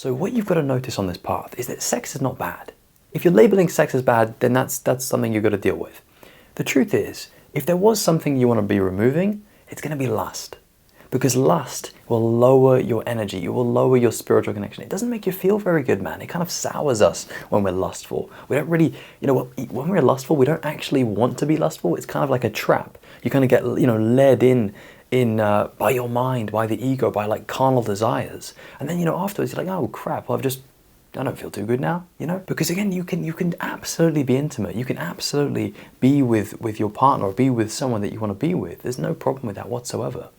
So what you've got to notice on this path is that sex is not bad. If you're labeling sex as bad, then that's something you've got to deal with. The truth is, if there was something you want to be removing, it's going to be lust. Because lust will lower your energy, it will lower your spiritual connection. It doesn't make you feel very good, man. It kind of sours us when we're lustful. We don't really, when we're lustful, we don't actually want to be lustful. It's kind of like a trap. You kind of get, led in by your mind, by the ego, by like carnal desires. And then, afterwards you're like, oh crap, well, I don't feel too good now, Because again, you can absolutely be intimate. You can absolutely be with your partner or be with someone that you want to be with. There's no problem with that whatsoever.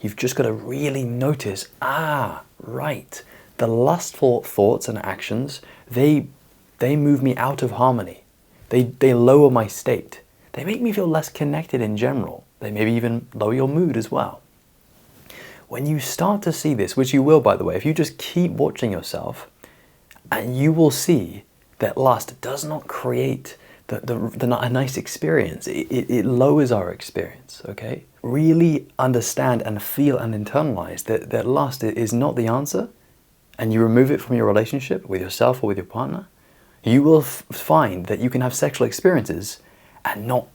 You've just got to really notice, right, the lustful thoughts and actions, they move me out of harmony. They lower my state. They make me feel less connected in general. They maybe even lower your mood as well. When you start to see this, which you will, by the way, if you just keep watching yourself, and you will see that lust does not create a nice experience. It lowers our experience, okay? Really understand and feel and internalize that lust is not the answer, and you remove it from your relationship with yourself or with your partner, you will find that you can have sexual experiences and not,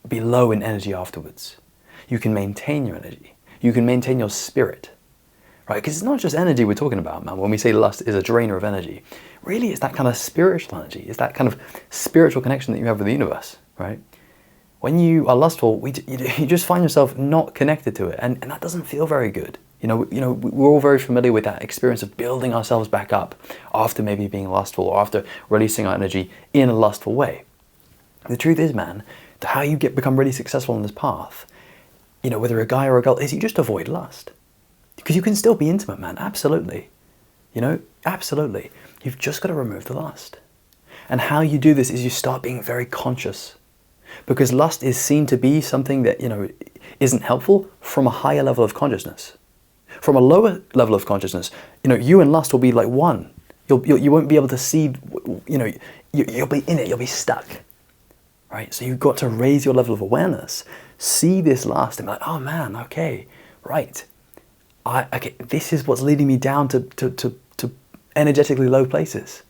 be low in energy afterwards. You can maintain your energy. You can maintain your spirit. Right, because it's not just energy we're talking about, man. When we say lust is a drainer of energy, really it's that kind of spiritual energy. It's that kind of spiritual connection that you have with the universe, right? When you are lustful, you just find yourself not connected to it, and that doesn't feel very good. We're all very familiar with that experience of building ourselves back up after maybe being lustful or after releasing our energy in a lustful way. The truth is, man, how you become really successful on this path, whether a guy or a girl, is you just avoid lust. Because you can still be intimate, man, absolutely. Absolutely. You've just got to remove the lust. And how you do this is you start being very conscious. Because lust is seen to be something that, isn't helpful from a higher level of consciousness. From a lower level of consciousness, you and lust will be like one. You won't be able to see, you'll be in it, you'll be stuck. Right? So you've got to raise your level of awareness, see this lust and be like, oh man, okay, right. This is what's leading me down to energetically low places.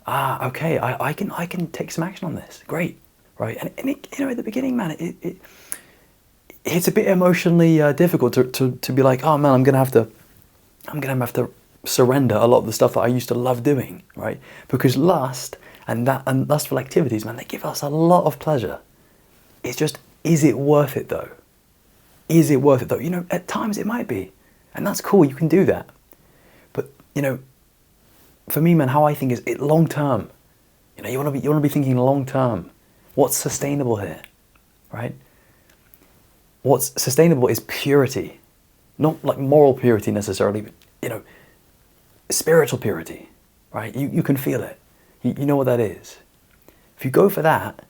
Okay, I can take some action on this. Great, right? And it, at the beginning, man, it's a bit emotionally difficult to be like, oh man, I'm gonna have to surrender a lot of the stuff that I used to love doing, right? Because lust and lustful activities, man, they give us a lot of pleasure. It's just, is it worth it though? Is it worth it though? At times it might be. And that's cool, you can do that. But, for me, man, how I think is it long term. You want to be thinking long term. What's sustainable here, right? What's sustainable is purity. Not like moral purity necessarily, but, spiritual purity, right? You can feel it. You know what that is. If you go for that,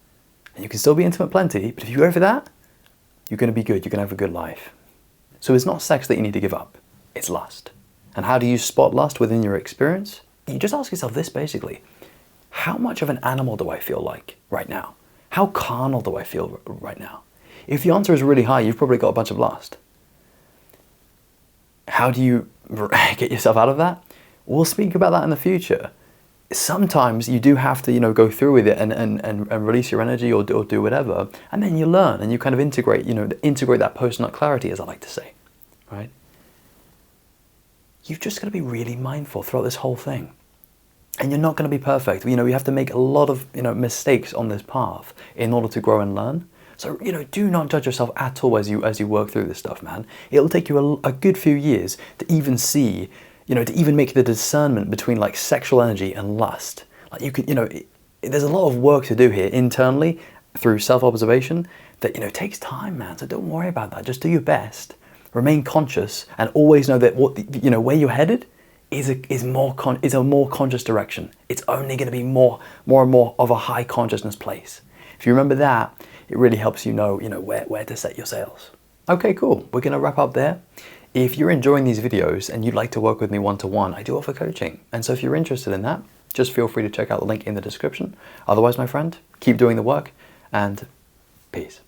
and you can still be intimate plenty, but if you go for that, you're going to be good, you're going to have a good life. So it's not sex that you need to give up, it's lust. And how do you spot lust within your experience? You just ask yourself this basically, how much of an animal do I feel like right now? How carnal do I feel right now? If the answer is really high, you've probably got a bunch of lust. How do you get yourself out of that? We'll speak about that in the future. Sometimes you do have to, go through with it and release your energy or do whatever, and then you learn and you kind of integrate that post-nut clarity, as I like to say, right? You've just got to be really mindful throughout this whole thing. And you're not going to be perfect. You have to make a lot of, mistakes on this path in order to grow and learn. So, do not judge yourself at all as you work through this stuff, man. It'll take you a good few years to even see, to even make the discernment between like sexual energy and lust. Like you could, there's a lot of work to do here internally through self-observation that, takes time, man. So don't worry about that. Just do your best, remain conscious, and always know that where you're headed is a more conscious direction. It's only going to be more and more of a high consciousness place. If you remember that, it really helps you know, where to set your sails. Okay, cool. We're going to wrap up there. If you're enjoying these videos and you'd like to work with me one-to-one, I do offer coaching. And so if you're interested in that, just feel free to check out the link in the description. Otherwise, my friend, keep doing the work and peace.